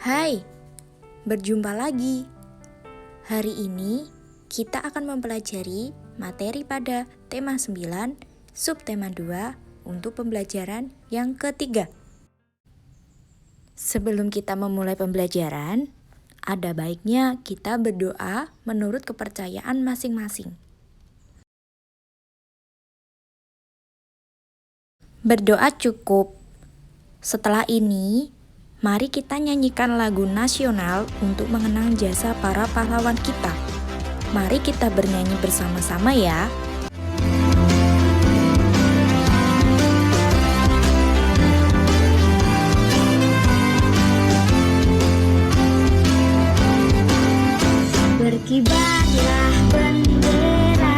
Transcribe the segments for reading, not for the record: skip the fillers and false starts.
Hai, berjumpa lagi. Hari ini kita akan mempelajari materi pada tema 9, subtema 2 untuk pembelajaran yang ketiga. Sebelum kita memulai pembelajaran, ada baiknya kita berdoa menurut kepercayaan masing-masing. Berdoa cukup. Setelah ini, mari kita nyanyikan lagu nasional untuk mengenang jasa para pahlawan kita. Mari kita bernyanyi bersama-sama ya. Berkibarlah benderaku,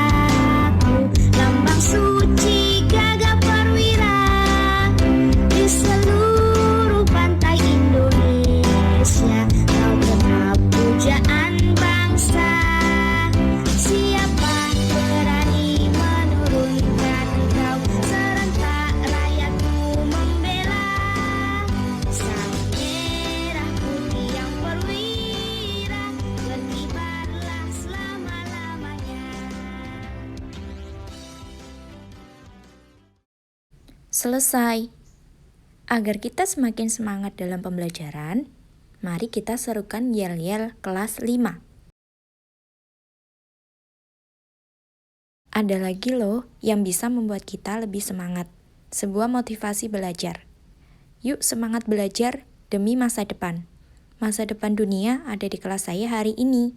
lambang suci gagah perwira di seluruh pantai Indonesia. Kau genap pujaan bangsa. Siapa berani menurunkan kau? Serentak rakyatku membela sang merah putih yang perwira. Berkibarlah selama-lamanya. Selesai. Agar kita semakin semangat dalam pembelajaran, mari kita serukan yel-yel kelas 5. Ada lagi loh yang bisa membuat kita lebih semangat. Sebuah motivasi belajar. Yuk semangat belajar demi masa depan. Masa depan dunia ada di kelas saya hari ini.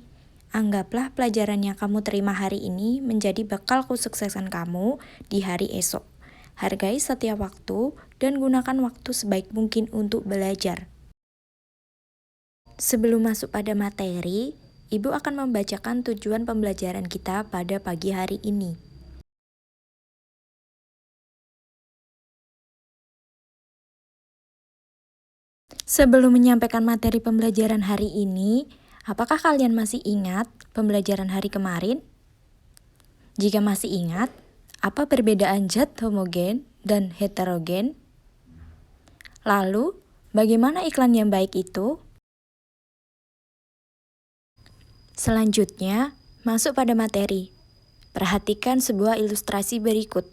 Anggaplah pelajaran yang kamu terima hari ini menjadi bekal kesuksesan kamu di hari esok. Hargai setiap waktu dan gunakan waktu sebaik mungkin untuk belajar. Sebelum masuk pada materi, Ibu akan membacakan tujuan pembelajaran kita pada pagi hari ini. Sebelum menyampaikan materi pembelajaran hari ini, apakah kalian masih ingat pembelajaran hari kemarin? Jika masih ingat, apa perbedaan zat homogen dan heterogen? Lalu, bagaimana iklan yang baik itu? Selanjutnya, masuk pada materi. Perhatikan sebuah ilustrasi berikut.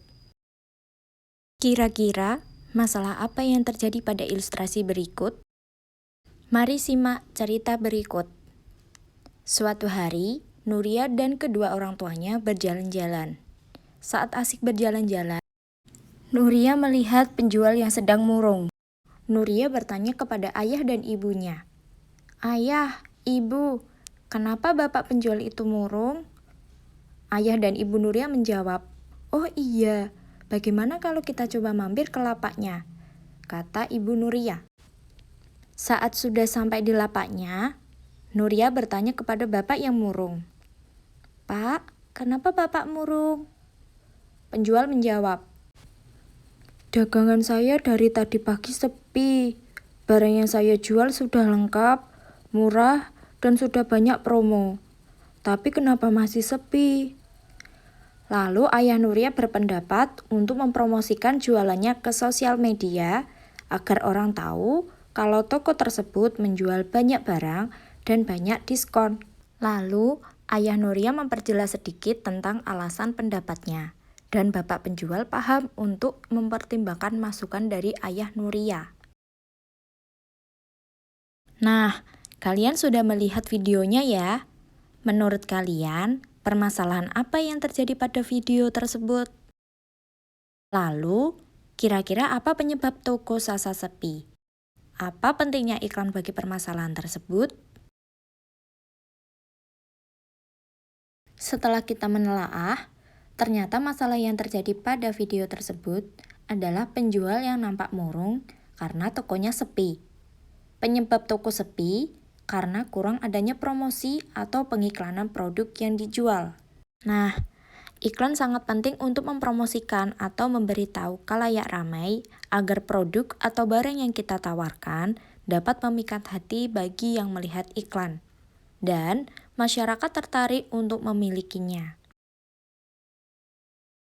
Kira-kira masalah apa yang terjadi pada ilustrasi berikut? Mari simak cerita berikut. Suatu hari, Nuria dan kedua orang tuanya berjalan-jalan. Saat asik berjalan-jalan, Nuria melihat penjual yang sedang murung. Nuria bertanya kepada ayah dan ibunya, "Ayah, ibu, kenapa bapak penjual itu murung?" Ayah dan ibu Nuria menjawab, "Oh iya, bagaimana kalau kita coba mampir ke lapaknya?" kata ibu Nuria. Saat sudah sampai di lapaknya, Nuria bertanya kepada bapak yang murung, "Pak, kenapa bapak murung?" Penjual menjawab, "Dagangan saya dari tadi pagi sepi. Barang yang saya jual sudah lengkap, murah, dan sudah banyak promo. Tapi kenapa masih sepi?" Lalu ayah Nuria berpendapat untuk mempromosikan jualannya ke sosial media agar orang tahu kalau toko tersebut menjual banyak barang dan banyak diskon. Lalu ayah Nuria memperjelas sedikit tentang alasan pendapatnya. Dan bapak penjual paham untuk mempertimbangkan masukan dari ayah Nuria. Nah, kalian sudah melihat videonya ya? Menurut kalian, permasalahan apa yang terjadi pada video tersebut? Lalu, kira-kira apa penyebab toko Sasa sepi? Apa pentingnya iklan bagi permasalahan tersebut? Setelah kita menelaah, ternyata masalah yang terjadi pada video tersebut adalah penjual yang nampak murung karena tokonya sepi. Penyebab toko sepi karena kurang adanya promosi atau pengiklanan produk yang dijual. Nah, iklan sangat penting untuk mempromosikan atau memberitahu khalayak ramai agar produk atau barang yang kita tawarkan dapat memikat hati bagi yang melihat iklan. Dan masyarakat tertarik untuk memilikinya.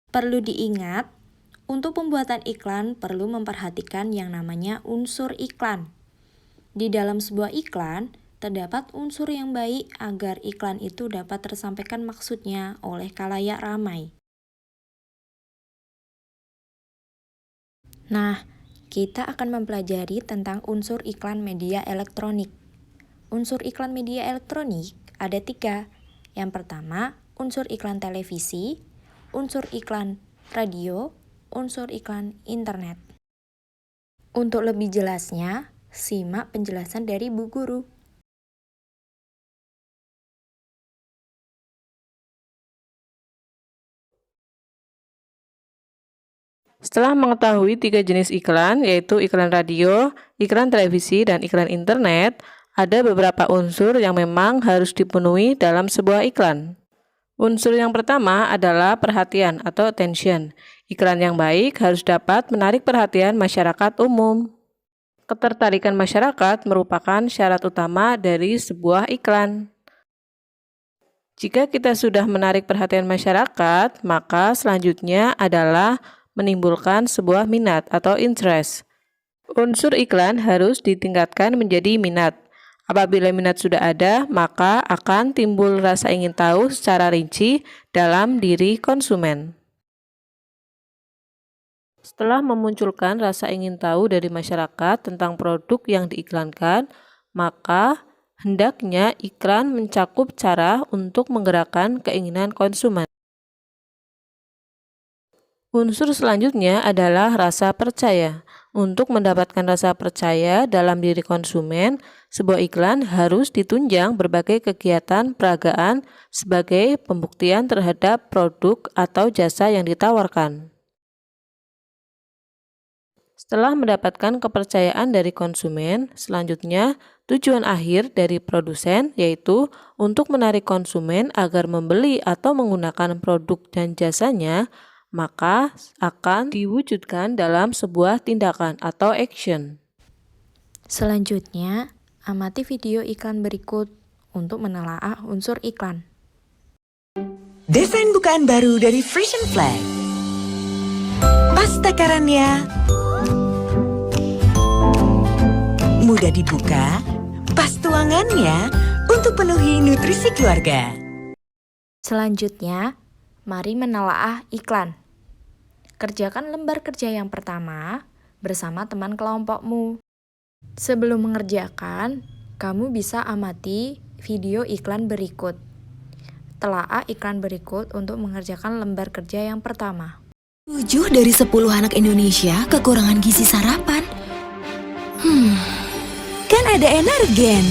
Perlu diingat, untuk pembuatan iklan perlu memperhatikan yang namanya unsur iklan. Di dalam sebuah iklan, terdapat unsur yang baik agar iklan itu dapat tersampaikan maksudnya oleh khalayak ramai. Nah, kita akan mempelajari tentang unsur iklan media elektronik. Unsur iklan media elektronik ada 3. Yang pertama, unsur iklan televisi, unsur iklan radio, unsur iklan internet. Untuk lebih jelasnya, simak penjelasan dari Bu Guru. Setelah mengetahui 3 jenis iklan, yaitu iklan radio, iklan televisi, dan iklan internet, ada beberapa unsur yang memang harus dipenuhi dalam sebuah iklan. Unsur yang pertama adalah perhatian atau attention. Iklan yang baik harus dapat menarik perhatian masyarakat umum. Ketertarikan masyarakat merupakan syarat utama dari sebuah iklan. Jika kita sudah menarik perhatian masyarakat, maka selanjutnya adalah menimbulkan sebuah minat atau interest. Unsur iklan harus ditingkatkan menjadi minat. Apabila minat sudah ada, maka akan timbul rasa ingin tahu secara rinci dalam diri konsumen. Setelah memunculkan rasa ingin tahu dari masyarakat tentang produk yang diiklankan, maka hendaknya iklan mencakup cara untuk menggerakkan keinginan konsumen. Unsur selanjutnya adalah rasa percaya. Untuk mendapatkan rasa percaya dalam diri konsumen, sebuah iklan harus ditunjang berbagai kegiatan peragaan sebagai pembuktian terhadap produk atau jasa yang ditawarkan. Setelah mendapatkan kepercayaan dari konsumen, selanjutnya tujuan akhir dari produsen yaitu untuk menarik konsumen agar membeli atau menggunakan produk dan jasanya, maka akan diwujudkan dalam sebuah tindakan atau action. Selanjutnya, amati video iklan berikut untuk menelaah unsur iklan. Desain bukaan baru dari Frisian Flag. Pas takarannya mudah dibuka, pas tuangannya untuk penuhi nutrisi keluarga. Selanjutnya, mari menelaah iklan. Kerjakan lembar kerja yang pertama bersama teman kelompokmu. Sebelum mengerjakan, kamu bisa amati video iklan berikut. Telaah iklan berikut untuk mengerjakan lembar kerja yang pertama. 7 dari 10 anak Indonesia kekurangan gizi sarapan. Kan ada Energen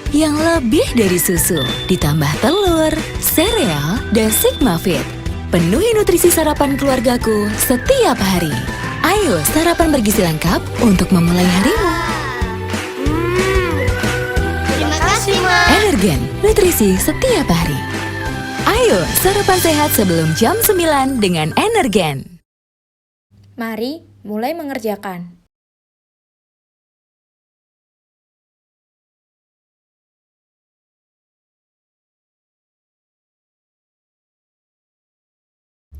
yang lebih dari susu, ditambah telur, sereal, dan Sigma Fit. Penuhi nutrisi sarapan keluargaku setiap hari. Ayo sarapan bergizi lengkap untuk memulai harimu. Terima kasih, Ma. Energen, nutrisi setiap hari. Ayo sarapan sehat sebelum jam 9 dengan Energen. Mari mulai mengerjakan.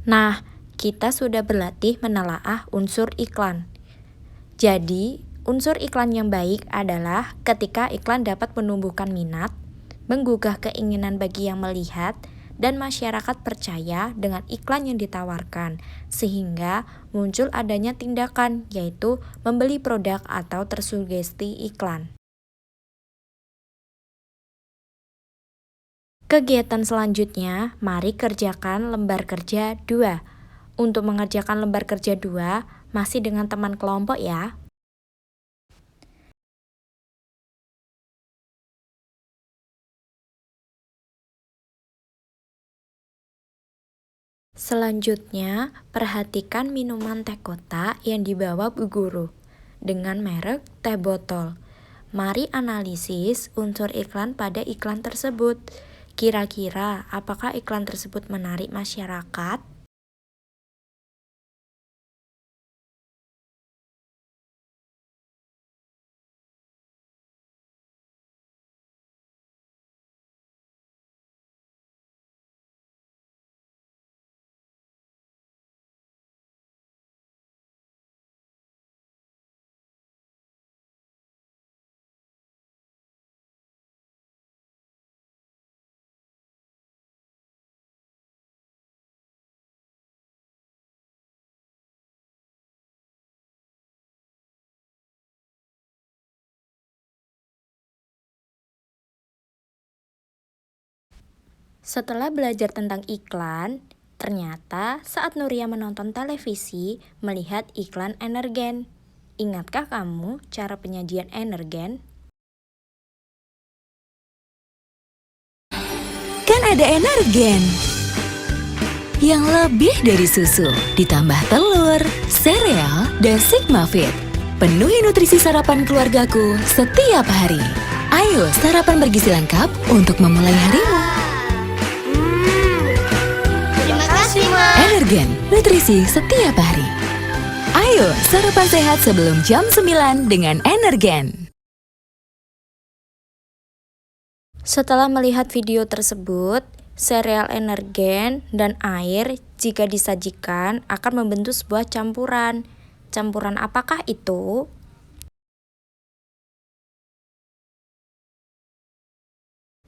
Nah, kita sudah berlatih menelaah unsur iklan. Jadi, unsur iklan yang baik adalah ketika iklan dapat menumbuhkan minat, menggugah keinginan bagi yang melihat, dan masyarakat percaya dengan iklan yang ditawarkan, sehingga muncul adanya tindakan, yaitu membeli produk atau tersugesti iklan. Kegiatan selanjutnya, mari kerjakan lembar kerja 2. Untuk mengerjakan lembar kerja 2, masih dengan teman kelompok ya. Selanjutnya, perhatikan minuman teh kotak yang dibawa Bu Guru dengan merek teh botol. Mari analisis unsur iklan pada iklan tersebut. Kira-kira apakah iklan tersebut menarik masyarakat? Setelah belajar tentang iklan, ternyata saat Nuria menonton televisi melihat iklan Energen. Ingatkah kamu cara penyajian Energen? Kan ada Energen yang lebih dari susu, ditambah telur, sereal, dan Sigma Fit. Penuhi nutrisi sarapan keluargaku setiap hari. Ayo sarapan bergizi lengkap untuk memulai harimu. Terima kasih, Ma. Energen, nutrisi setiap hari. Ayo sarapan sehat sebelum jam 9 dengan Energen. Setelah melihat video tersebut, sereal Energen dan air jika disajikan akan membentuk sebuah campuran. Campuran apakah itu?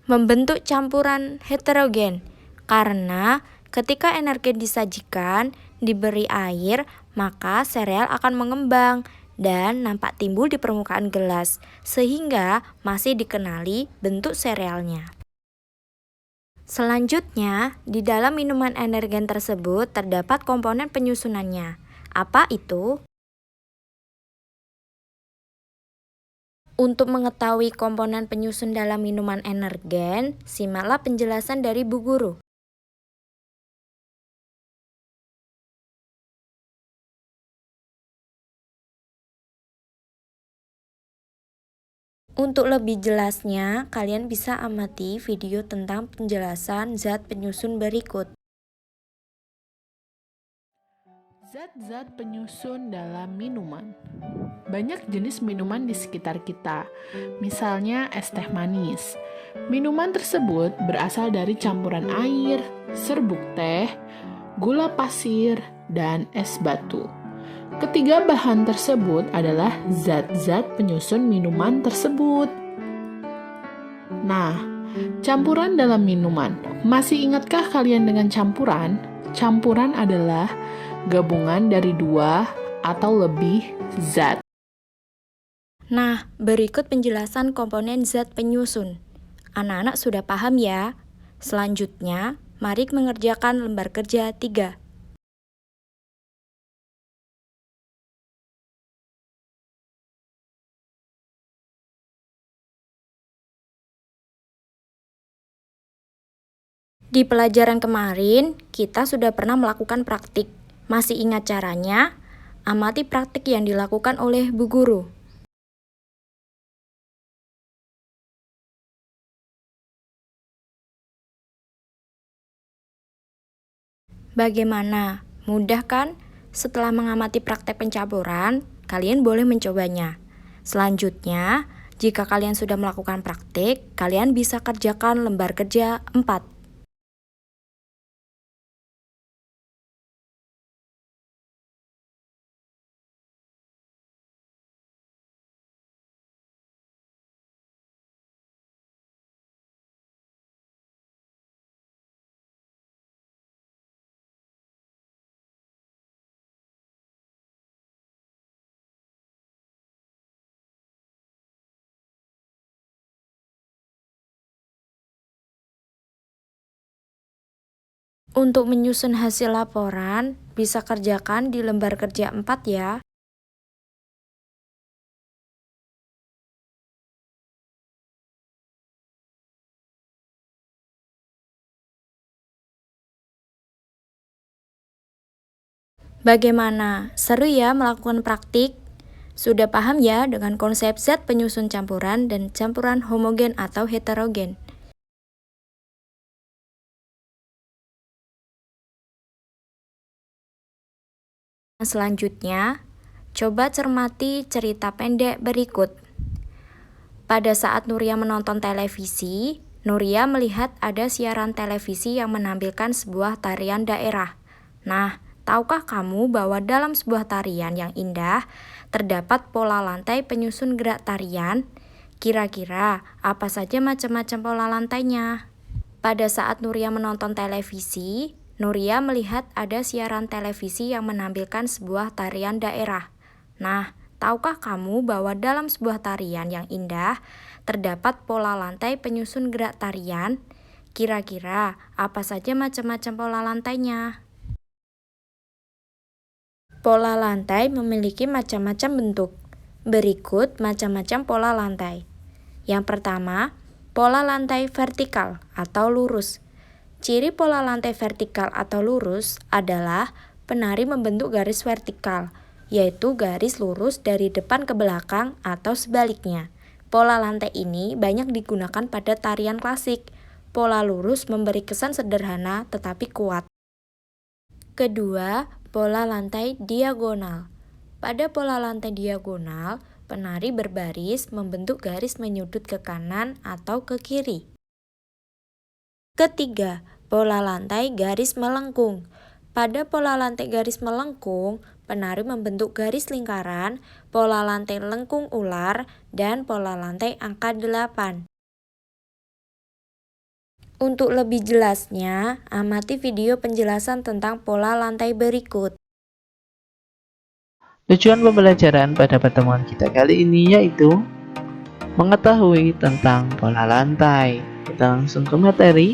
Membentuk campuran heterogen, karena ketika Energen disajikan, diberi air, maka sereal akan mengembang dan nampak timbul di permukaan gelas, sehingga masih dikenali bentuk serealnya. Selanjutnya, di dalam minuman Energen tersebut terdapat komponen penyusunannya. Apa itu? Untuk mengetahui komponen penyusun dalam minuman Energen, simaklah penjelasan dari Bu Guru. Untuk lebih jelasnya, kalian bisa amati video tentang penjelasan zat penyusun berikut. Zat-zat penyusun dalam minuman. Banyak jenis minuman di sekitar kita, misalnya es teh manis. Minuman tersebut berasal dari campuran air, serbuk teh, gula pasir, dan es batu. Ketiga bahan tersebut adalah zat-zat penyusun minuman tersebut. Nah, campuran dalam minuman. Masih ingatkah kalian dengan campuran? Campuran adalah gabungan dari 2 atau lebih zat. Nah, berikut penjelasan komponen zat penyusun. Anak-anak sudah paham ya? Selanjutnya, mari mengerjakan lembar kerja 3. Di pelajaran kemarin, kita sudah pernah melakukan praktik. Masih ingat caranya? Amati praktik yang dilakukan oleh Bu Guru. Bagaimana? Mudah kan? Setelah mengamati praktek pencampuran, kalian boleh mencobanya. Selanjutnya, jika kalian sudah melakukan praktik, kalian bisa kerjakan lembar kerja 4. Untuk menyusun hasil laporan, bisa kerjakan di lembar kerja 4 ya. Bagaimana? Seru ya melakukan praktik? Sudah paham ya dengan konsep zat penyusun campuran dan campuran homogen atau heterogen? Selanjutnya, coba cermati cerita pendek berikut. Pada saat Nuria menonton televisi, Nuria melihat ada siaran televisi yang menampilkan sebuah tarian daerah. Nah, tahukah kamu bahwa dalam sebuah tarian yang indah, terdapat pola lantai penyusun gerak tarian? Kira-kira apa saja macam-macam pola lantainya? Pada saat Nuria menonton televisi, Nuria melihat ada siaran televisi yang menampilkan sebuah tarian daerah. Nah, tahukah kamu bahwa dalam sebuah tarian yang indah, terdapat pola lantai penyusun gerak tarian? Kira-kira apa saja macam-macam pola lantainya? Pola lantai memiliki macam-macam bentuk. Berikut macam-macam pola lantai. Yang pertama, pola lantai vertikal atau lurus. Ciri pola lantai vertikal atau lurus adalah penari membentuk garis vertikal, yaitu garis lurus dari depan ke belakang atau sebaliknya. Pola lantai ini banyak digunakan pada tarian klasik. Pola lurus memberi kesan sederhana tetapi kuat. Kedua, pola lantai diagonal. Pada pola lantai diagonal, penari berbaris membentuk garis menyudut ke kanan atau ke kiri. Ketiga, pola lantai garis melengkung. Pada pola lantai garis melengkung, penari membentuk garis lingkaran, pola lantai lengkung ular, dan pola lantai angka 8. Untuk lebih jelasnya, amati video penjelasan tentang pola lantai berikut. Tujuan pembelajaran pada pertemuan kita kali ini yaitu mengetahui tentang pola lantai. Kita langsung ke materi.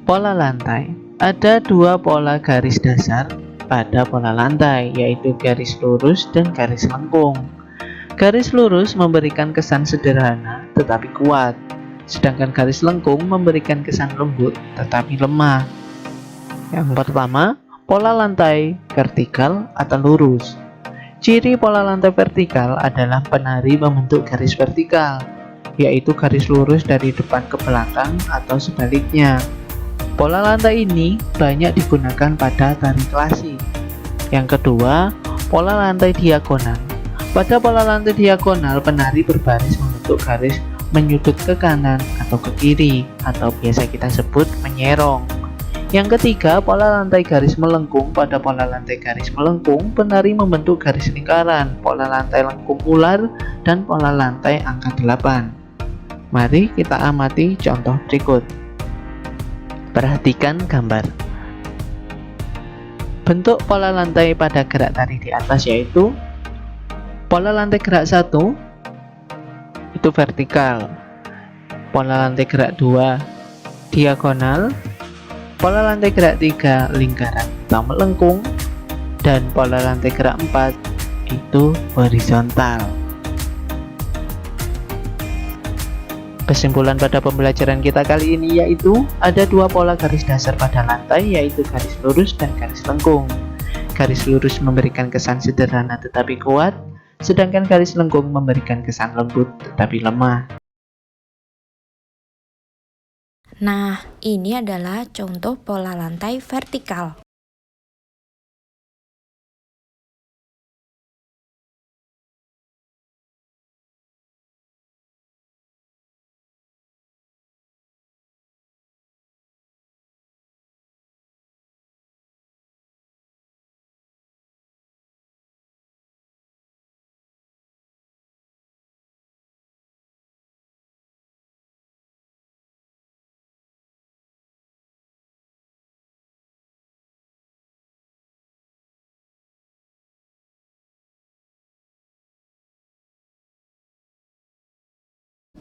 Pola lantai. Ada dua pola garis dasar pada pola lantai, yaitu garis lurus dan garis lengkung. Garis lurus memberikan kesan sederhana tetapi kuat, sedangkan garis lengkung memberikan kesan lembut tetapi lemah. Yang pertama, pola lantai vertikal atau lurus. Ciri pola lantai vertikal adalah penari membentuk garis vertikal, yaitu garis lurus dari depan ke belakang atau sebaliknya. Pola lantai ini banyak digunakan pada tari klasik. Yang kedua, pola lantai diagonal. Pada pola lantai diagonal, penari berbaris membentuk garis menyudut ke kanan atau ke kiri, atau biasa kita sebut menyerong. Yang ketiga, pola lantai garis melengkung. Pada pola lantai garis melengkung, penari membentuk garis lingkaran, pola lantai lengkung ular, dan pola lantai angka 8. Mari kita amati contoh berikut. Perhatikan gambar. Bentuk pola lantai pada gerak tari di atas yaitu pola lantai gerak 1 itu vertikal, pola lantai gerak 2 diagonal, pola lantai gerak 3 lingkaran atau melengkung, dan pola lantai gerak 4 itu horizontal. Kesimpulan pada pembelajaran kita kali ini yaitu ada dua pola garis dasar pada lantai, yaitu garis lurus dan garis lengkung. Garis lurus memberikan kesan sederhana tetapi kuat, sedangkan garis lengkung memberikan kesan lembut tetapi lemah. Nah, ini adalah contoh pola lantai vertikal.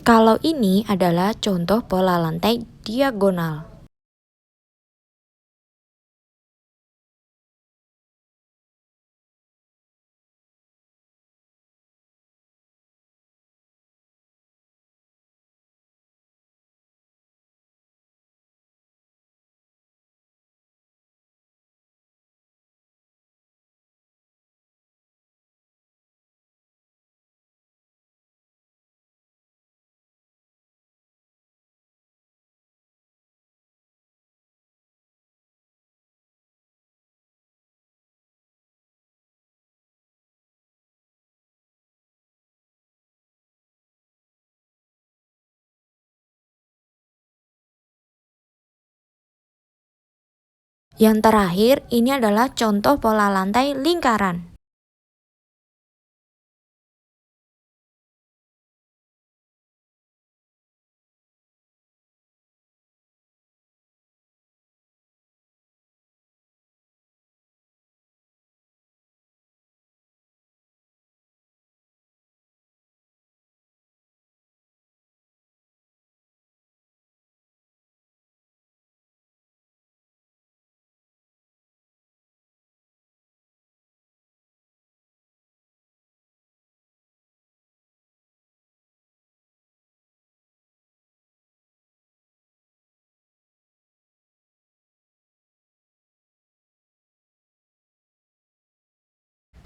Kalau ini adalah contoh pola lantai diagonal. Yang terakhir, ini adalah contoh pola lantai lingkaran.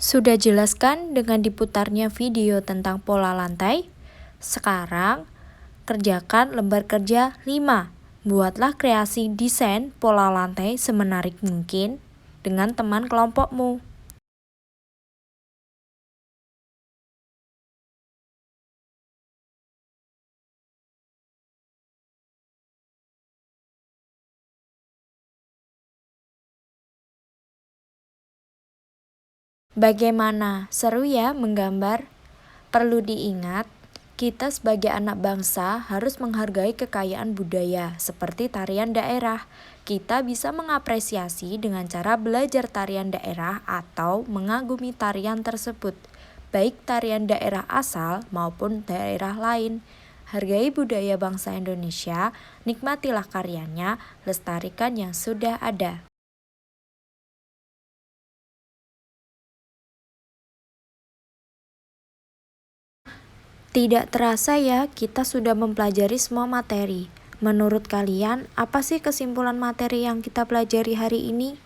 Sudah jelaskan dengan diputarnya video tentang pola lantai? Sekarang, kerjakan lembar kerja 5. Buatlah kreasi desain pola lantai semenarik mungkin dengan teman kelompokmu. Bagaimana? Seru ya menggambar? Perlu diingat, kita sebagai anak bangsa harus menghargai kekayaan budaya seperti tarian daerah. Kita bisa mengapresiasi dengan cara belajar tarian daerah atau mengagumi tarian tersebut, baik tarian daerah asal maupun daerah lain. Hargai budaya bangsa Indonesia, nikmatilah karyanya, lestarikan yang sudah ada. Tidak terasa ya, kita sudah mempelajari semua materi. Menurut kalian, apa sih kesimpulan materi yang kita pelajari hari ini?